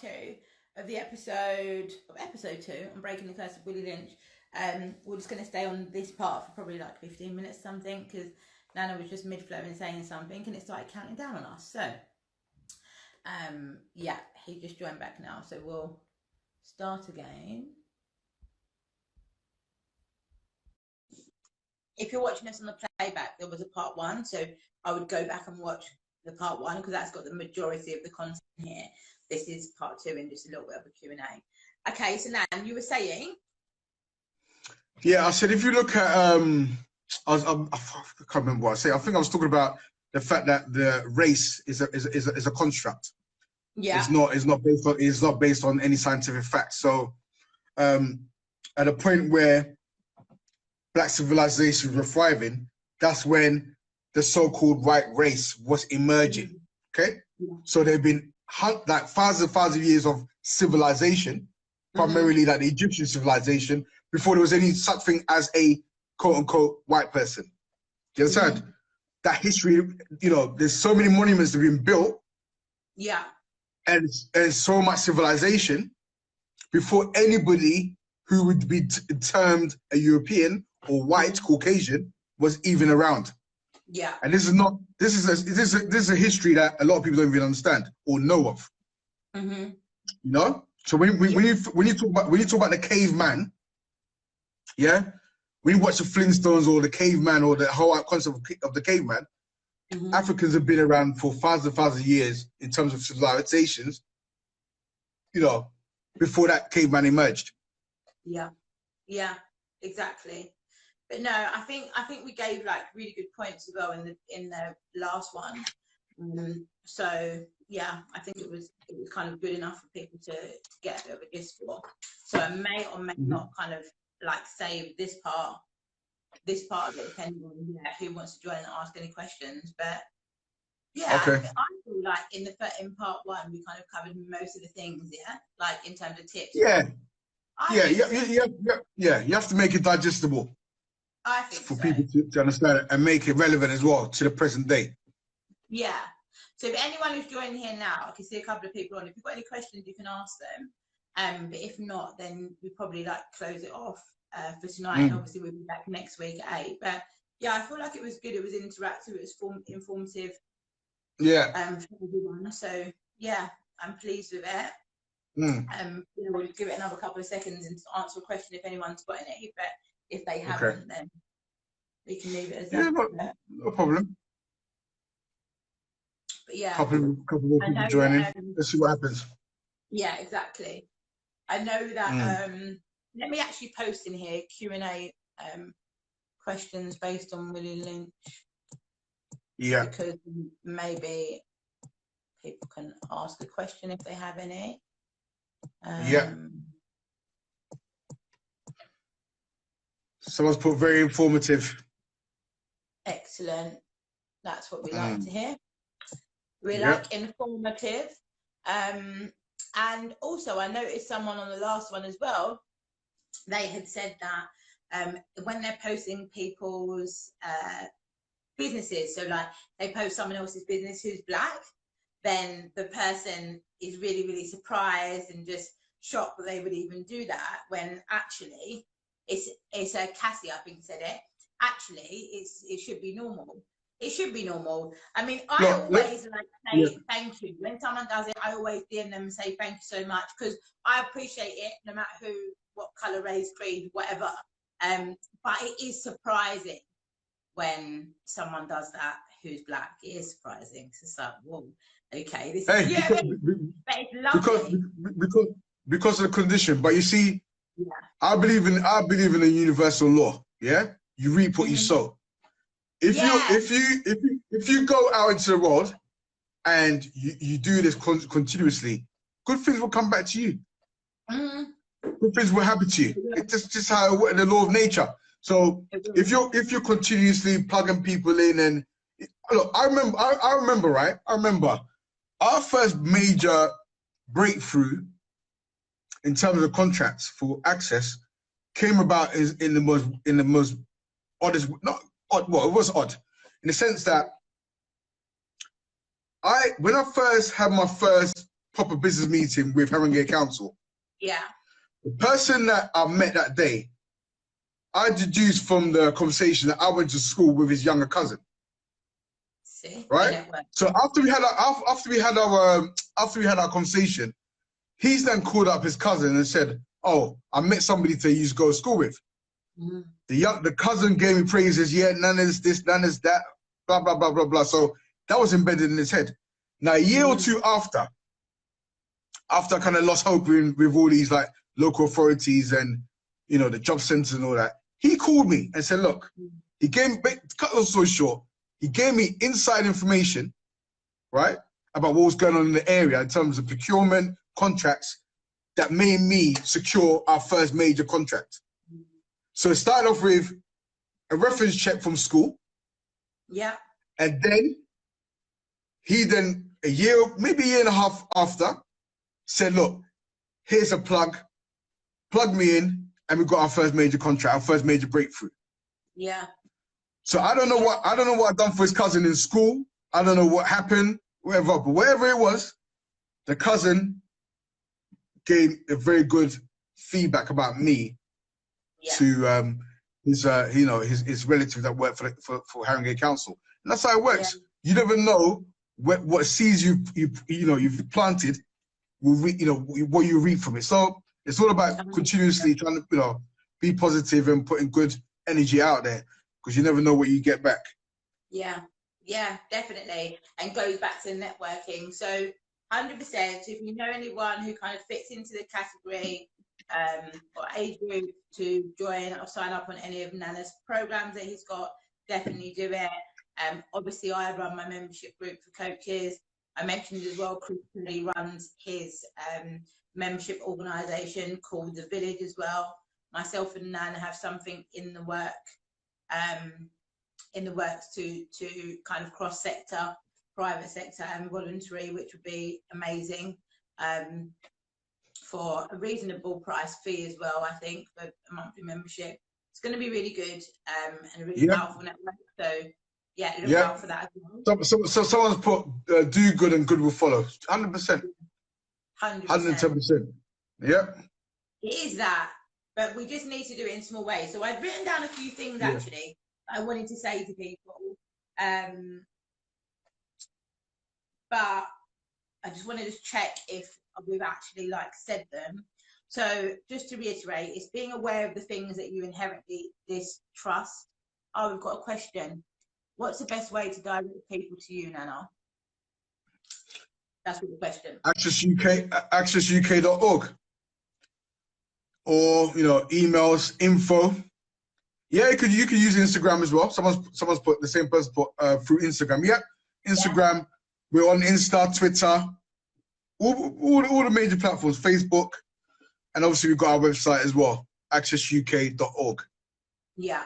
2 of the episode 2 on breaking the curse of Willie Lynch. We're just going to stay on this part for probably like 15 minutes or something, because Nana was just mid-flow and saying something and it started counting down on us. So yeah, he just joined back now, so we'll start again. If you're watching us on the playback, there was a part 1, so I would go back and watch the part 1 because that's got the majority of the content here. This is part 2 and just a little bit of a Q&A. Okay, so Nan, you were saying? Yeah, I said if you look at I can't remember what I said. I think I was talking about the fact that the race is a construct. Yeah. It's not based on any scientific facts. So at a point where black civilizations were thriving, that's when the so-called white race was emerging. Okay, so there've been like thousands of years of civilization, primarily like the Egyptian civilization, before there was any such thing as a quote-unquote white person. Do you understand? That history, you know, there's so many monuments that have been built. Yeah. And so much civilization before anybody who would be termed a European or white Caucasian was even around. Yeah. And this is a history that a lot of people don't even understand or know of. You know? So when you talk about the caveman, yeah, when you watch the Flintstones or the caveman or the whole concept of the caveman, Africans have been around for thousands of years in terms of civilizations, you know, before that caveman emerged. Yeah. Yeah, exactly. But no, I think we gave like really good points as well in the last one. So yeah, I think it was kind of good enough for people to get a bit of a gist for. So I may or may not kind of like save this part of it, depending on who wants to join and ask any questions. But yeah, okay. I feel like in part 1 we kind of covered most of the things, like in terms of tips. Yeah. You have to make it digestible. I think for people to understand it and make it relevant as well to the present day. Yeah. So if anyone who's joining here now, I can see a couple of people on. If you've got any questions, you can ask them. But if not, then we probably like close it off for tonight. And obviously we'll be back next week at 8. But yeah, I feel like it was good. It was interactive. It was informative. Yeah. For everyone. So yeah, I'm pleased with it. We'll give it another couple of seconds and answer a question if anyone's got any. But if they haven't, then we can leave it as that. No problem. But yeah, couple more people joining. Let's see what happens. Yeah, exactly. I know that. Let me actually post in here Q&A questions based on Willie Lynch. Yeah. Because maybe people can ask a question if they have any. Yeah. Someone's put very informative. Excellent. That's what we like to hear. We like informative. And also I noticed someone on the last one as well, they had said that when they're posting people's businesses, so like they post someone else's business who's black, then the person is really, really surprised and just shocked that they would even do that, when actually it's a Cassie, I think, said it. Actually, it should be normal. It should be normal. I mean, I always like say thank you. When someone does it, I always DM them and say thank you so much, because I appreciate it no matter who, what colour, race, creed, whatever. But it is surprising when someone does that who's black. It is surprising. It's just like, whoa, okay, this is because of the condition. But you see, I believe in a universal law. Yeah, you reap what you sow. If you go out into the world and you do this continuously, good things will come back to you. Good things will happen to you. It's just how it works, the law of nature. So if you're continuously plugging people in, and look, I remember our first major breakthrough in terms of the contracts for access came about in the most oddest, not odd, well, it was odd in the sense that when I first had my first proper business meeting with Haringey Council. Yeah. The person that I met that day, I deduced from the conversation that I went to school with his younger cousin. See, right? So after we had our conversation, he's then called up his cousin and said, "Oh, I met somebody to use go to school with." Mm. The cousin gave me praises. Yeah, none is this, none is that, blah blah blah blah blah. So that was embedded in his head. Now a year or two after I kind of lost hope with all these like local authorities and the job centers and all that, he called me and said, "Look," he gave me, cut the story short, he gave me inside information, right, about what was going on in the area in terms of procurement contracts that made me secure our first major contract. So it started off with a reference check from school. Yeah. And then he a year, maybe a year and a half after, said, "Look, here's a plug me in, and we got our first major contract, our first major breakthrough." Yeah. So I don't know what I've done for his cousin in school. I don't know what happened, whatever, but whatever it was, the cousin gave a very good feedback about me to his relative that worked for Haringey Council. And that's how it works. Yeah. You never know what seeds you've planted will what you reap from it. So it's all about continuously trying to be positive and putting good energy out there, because you never know what you get back. Yeah, definitely. And goes back to networking. So 100%, if you know anyone who kind of fits into the category or age group to join or sign up on any of Nana's programs that he's got, definitely do it. Obviously, I run my membership group for coaches. I mentioned as well, Crucially runs his membership organisation called The Village as well. Myself and Nana have something in the works to kind of cross-sector, private sector and voluntary, which would be amazing, for a reasonable price fee as well, I think, for a monthly membership. It's going to be really good and a really powerful network. So look out for that as well. So someone's put do good and good will follow. 100%. 110%. Yeah. It is that, but we just need to do it in small ways. So I've written down a few things actually I wanted to say to people, but I just wanted to check if we've actually said them. So just to reiterate, it's being aware of the things that you inherently distrust. Oh, we've got a question. What's the best way to direct people to you, Nana? That's what the question. accessuk.org, or emails, info. Yeah, you could use Instagram as well. Someone's put, the same person put through Instagram. Yeah, Instagram. Yeah. We're on Insta, Twitter, all the major platforms, Facebook, and obviously we've got our website as well, accessuk.org. Yeah.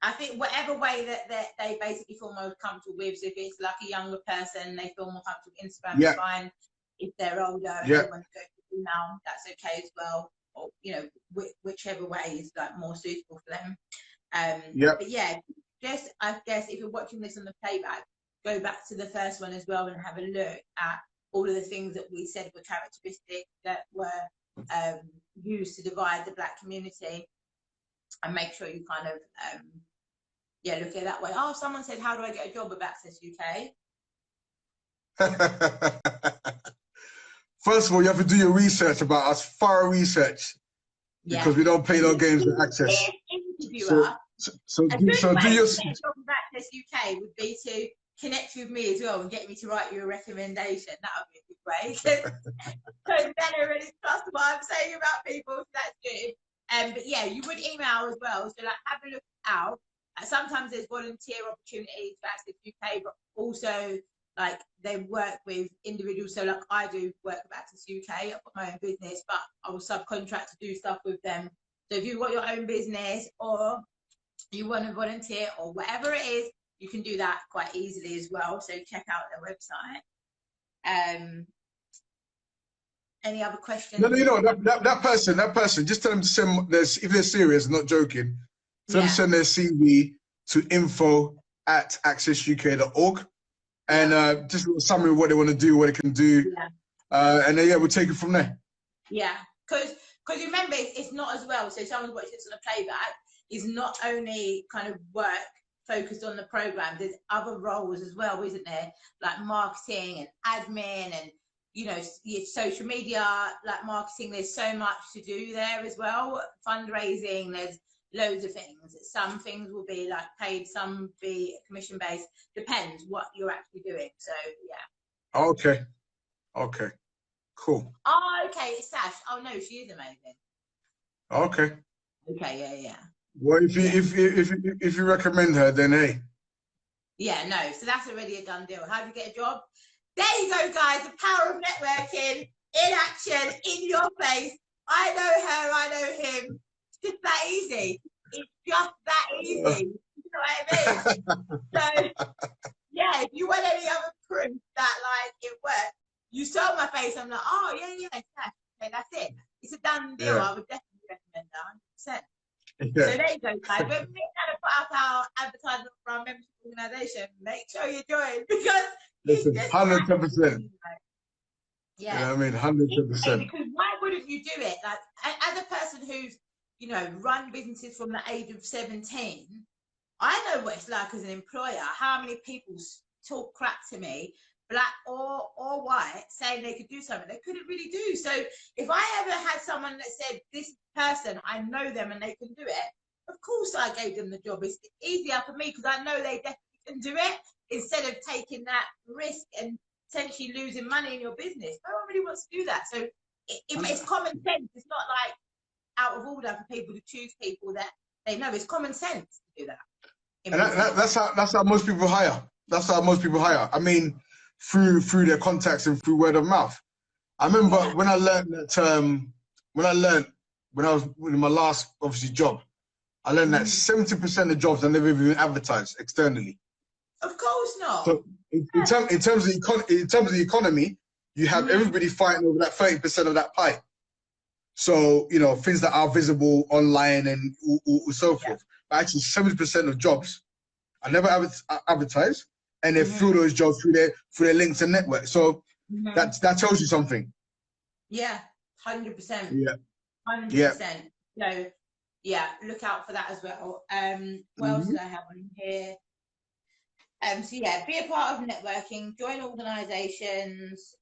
I think whatever way that they basically feel most comfortable with, so if it's like a younger person, they feel more comfortable with Instagram, is fine. If they're older and they want to go to email, that's okay as well. Or whichever way is more suitable for them. But just I guess if you're watching this on the playback, go back to the first one as well and have a look at all of the things that we said were characteristics that were used to divide the Black community, and make sure you kind of look at it that way. Oh, someone said, how do I get a job with Access UK? First of all, you have to do your research about us, thorough research, because we don't play no games with Access. So do your job with Access UK would be to connect with me as well and get me to write you a recommendation. That would be a good way. So Nana really trust what I'm saying about people, so that's good. But you would email as well. So have a look out. Sometimes there's volunteer opportunities for Access UK, but also they work with individuals. So I do work with Access UK. I've got my own business, but I will subcontract to do stuff with them. So if you've got your own business or you want to volunteer or whatever it is, you can do that quite easily as well. So check out their website. Any other questions? No, that person, just tell them to send if they're serious, not joking, tell them to send their CV to info@accessuk.org, and just a summary of what they want to do, what they can do, and then we'll take it from there. Yeah, because remember, it's not as well. So someone's watching this on a playback is not only kind of work focused on the program. There's other roles as well, isn't there? Like marketing and admin and your social media, like marketing. There's so much to do there as well. Fundraising. There's loads of things. Some things will be like paid, some be commission based. Depends what you're actually doing. So yeah. Okay. Okay. Cool. Oh, okay. It's Sash. Oh no, she is amazing. Okay. Okay. Yeah. Well, if you recommend her, then hey. Yeah. No. So that's already a done deal. How do you get a job? There you go, guys. The power of networking in action, in your face. I know her. I know him. It's just that easy. It's just that easy. You know what I mean? So, yeah, if you want any other proof that, like, it works, you saw my face, I'm like, oh, yeah, okay, that's it. It's a done deal. I would definitely recommend that, 100%. So there you go, guys. When we kind of put up our advertisement for our membership organisation, make sure you join because listen, 110%. Yeah. You know what I mean? 110%. Because why wouldn't you do it? Like, as a person who's, run businesses from the age of 17, I know what it's like as an employer. How many people talk crap to me, black or white, saying they could do something they couldn't really do. So if I ever had someone that said, this person, I know them and they can do it, of course I gave them the job. It's easier for me because I know they definitely can do it instead of taking that risk and potentially losing money in your business. No one really wants to do that. So it's common sense. It's not like out of order for people to choose people that they know. It's common sense to do that. And that's how most people hire. That's how most people hire. I mean, through their contacts and through word of mouth. I remember when I learned that when I was in my last obviously job, I learned that 70% of jobs are never even advertised externally. Of course not. So in terms of the economy, you have everybody fighting over that 30% of that pie. So things that are visible online and so forth. But actually, 70% of jobs are never advertised, and they fill those jobs through their LinkedIn network. So that tells you something. Yeah, 100%. Yeah, 100%. So yeah, look out for that as well. What else did I have on here? So yeah, be a part of networking, join organisations,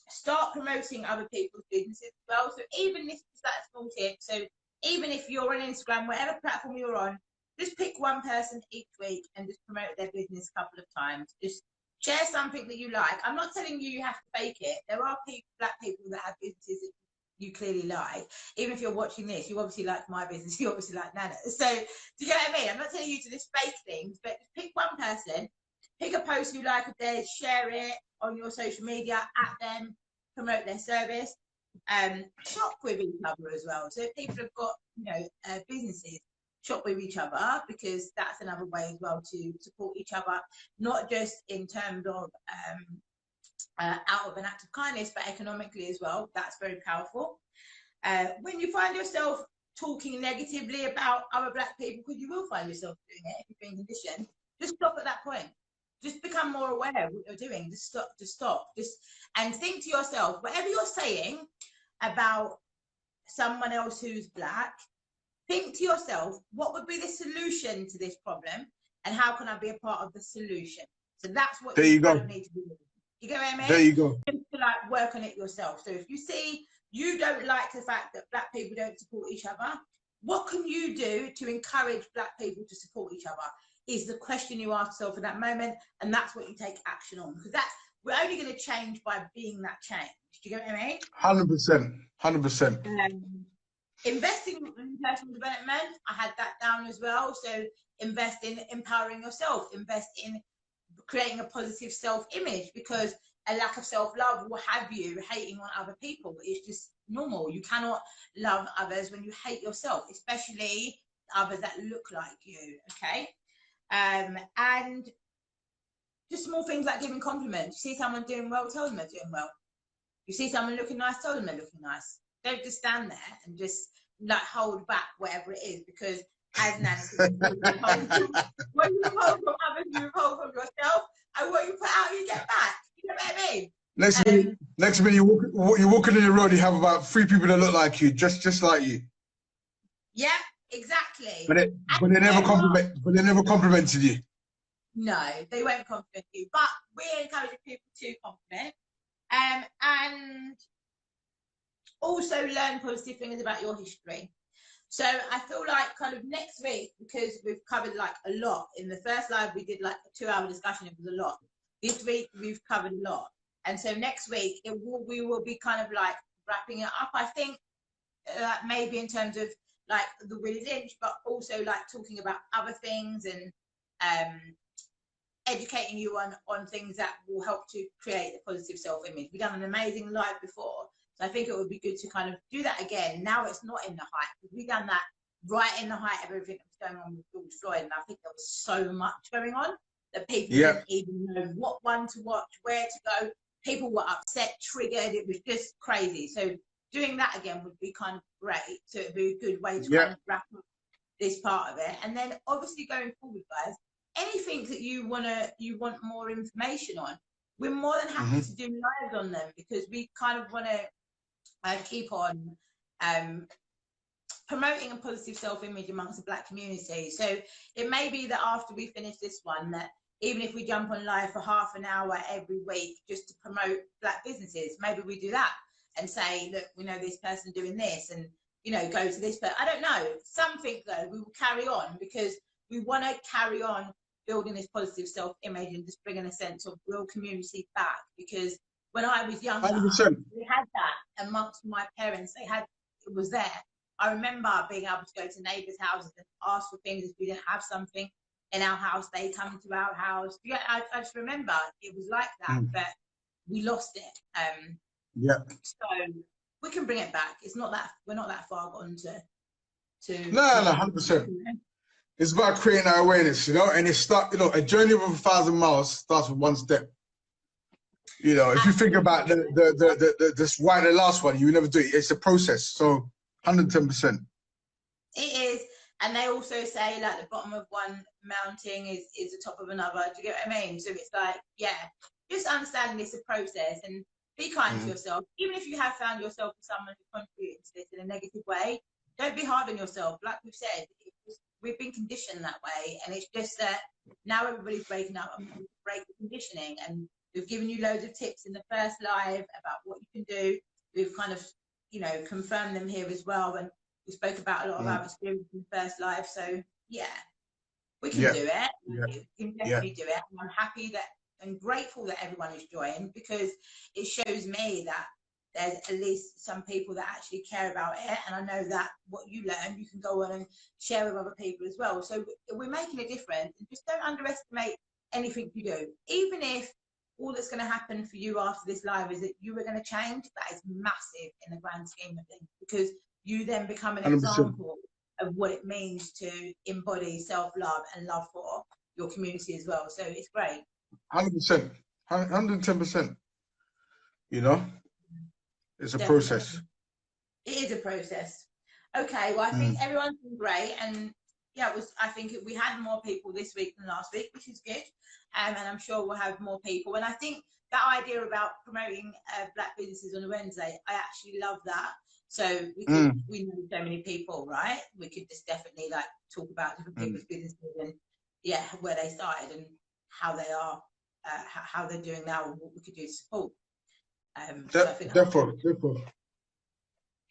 start promoting other people's businesses as well. So even this is that small tip. So even if you're on Instagram, whatever platform you're on, just pick one person each week and just promote their business a couple of times. Just share something that you like. I'm not telling you have to fake it. There are black people that have businesses that you clearly like. Even if you're watching this, you obviously like my business, you obviously like Nana's. So do you get what I mean? I'm not telling you to just fake things, but just pick one person, pick a post you like of theirs, share it on your social media, at them, promote their service, shop with each other as well. So if people have got, businesses, shop with each other, because that's another way as well to support each other, not just in terms of out of an act of kindness, but economically as well. That's very powerful. When you find yourself talking negatively about other black people, because you will find yourself doing it if you're being conditioned, just stop at that point. Just become more aware of what you're doing. Just stop. And think to yourself, whatever you're saying about someone else who's black, think to yourself, what would be the solution to this problem, and how can I be a part of the solution? So that's what you kind of need to do. You get what I mean? There you go. Just to like work on it yourself. So if you see you don't like the fact that black people don't support each other, what can you do to encourage black people to support each other? Is the question you ask yourself in that moment, and that's what you take action on, because we're only going to change by being that change. Do you get what I mean? 100%. 100%. Investing in personal development, I had that down as well. So invest in empowering yourself, invest in creating a positive self-image, because a lack of self-love will have you hating on other people. It's just normal. You cannot love others when you hate yourself, especially others that look like you. Okay. And just small things like giving compliments. You see someone doing well, tell them they're doing well. You see someone looking nice, tell them they're looking nice. Don't just stand there and just like hold back whatever it is, because as Nana said, when you hold from others, you hold from yourself. and what you put out, you get back. You know what I mean? Next minute, you're walking in the road, you have about 3 people that look like you, just like you. Yeah, exactly. But they never complimented you. No, they won't compliment you. But we encourage people to compliment. And also learn positive things about your history. So I feel like kind of next week, because we've covered like a lot. In the first live, we did like a 2-hour discussion. It was a lot. This week, we've covered a lot. And so next week, we will be kind of like wrapping it up. I think maybe in terms of like the Willy's Inch, but also like talking about other things and educating you on things that will help to create a positive self-image. We've done an amazing live before. So I think it would be good to kind of do that again. Now it's not in the height, because we've done that right in the height of everything that was going on with George Floyd. And I think there was so much going on that people didn't even know what one to watch, where to go. People were upset, triggered. It was just crazy. So doing that again would be kind of great. So it'd be a good way to kind of wrap up this part of it. And then obviously going forward, guys, anything that you want more information on, we're more than happy to do lives on them, because we kind of want to keep on promoting a positive self-image amongst the Black community. So it may be that after we finish this one, that even if we jump on live for half an hour every week just to promote Black businesses, maybe we do that and say, look, we know this person doing this, and you know, go to this. But I don't know, something though we will carry on, because we want to carry on building this positive self-image and just bringing a sense of real community back. Because when I was younger, 100%. we had that amongst my parents. It was there. I remember being able to go to neighbours' houses and ask for things if we didn't have something in our house. They come to our house. Yeah, I just remember it was like that, but we lost it. So we can bring it back. It's not that we're not that far gone to. No, 100%. It's about creating that awareness, you know, and a journey of 1,000 miles starts with one step. You know, if you think about the last one, you will never do it. It's a process. So 110%. It is. And they also say like the bottom of one mountain is the top of another. Do you get what I mean? So it's like, yeah, just understanding it's a process, and be kind to yourself. Even if you have found yourself with someone who's contributing to this in a negative way, don't be hard on yourself. Like we've said, we've been conditioned that way, and it's just that now everybody's breaking up and break the conditioning. And we've given you loads of tips in the first live about what you can do. We've kind of, you know, confirmed them here as well, and we spoke about a lot of our experience in the first live. So yeah, we can do it. We can definitely do it. And I'm happy that and grateful that everyone has joined, because it shows me that there's at least some people that actually care about it. And I know that what you learn, you can go on and share with other people as well. So we're making a difference, and just don't underestimate anything you do. Even if all that's going to happen for you after this live is that you are going to change, that is massive in the grand scheme of things, because you then become an 100%. Example of what it means to embody self-love and love for your community as well. So it's great. 100%, 110%. You know, it's a process. It is a process. Okay, well, I think everyone's been great, and yeah, I think we had more people this week than last week, which is good, and I'm sure we'll have more people. And I think that idea about promoting Black businesses on a Wednesday, I actually love that. So we know so many people, right? We could just definitely like talk about different people's businesses and where they started and how they are, how they're doing now, and what we could do to support. So I think definitely.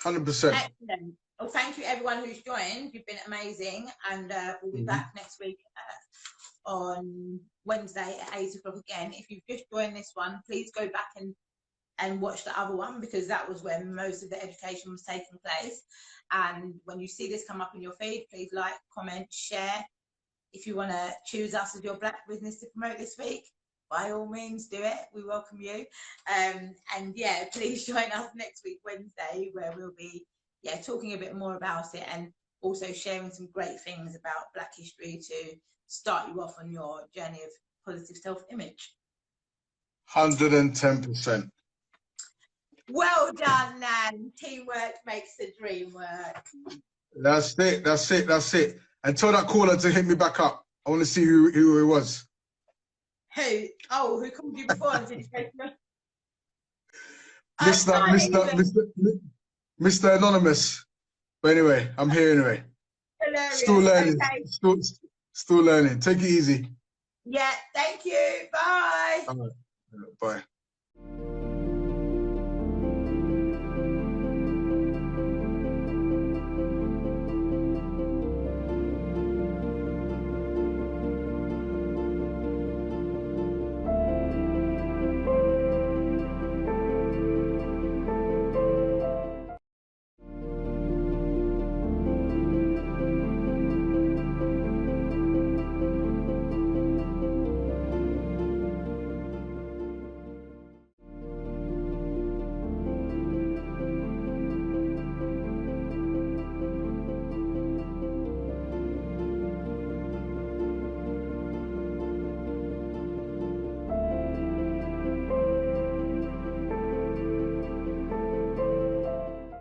100%. Excellent. Well, thank you everyone who's joined. You've been amazing, and we'll be back next week on Wednesday at 8 o'clock again. If you've just joined this one, please go back and watch the other one, because that was where most of the education was taking place. And when you see this come up in your feed, please like, comment, share. If you want to choose us as your Black business to promote this week, by all means do it. We welcome you. And yeah, please join us next week, Wednesday, where we'll be talking a bit more about it, and also sharing some great things about Black history to start you off on your journey of positive self-image. 110%. Well done, Nan. Teamwork makes the dream work. That's it. And tell that caller to hit me back up. I want to see who it was. Who? Oh, who called you before and said you spoke to me? Mr. Anonymous. But anyway, I'm here anyway. Hilarious. Still learning. Okay. Still learning. Take it easy. Yeah, thank you. Bye. All right. Bye.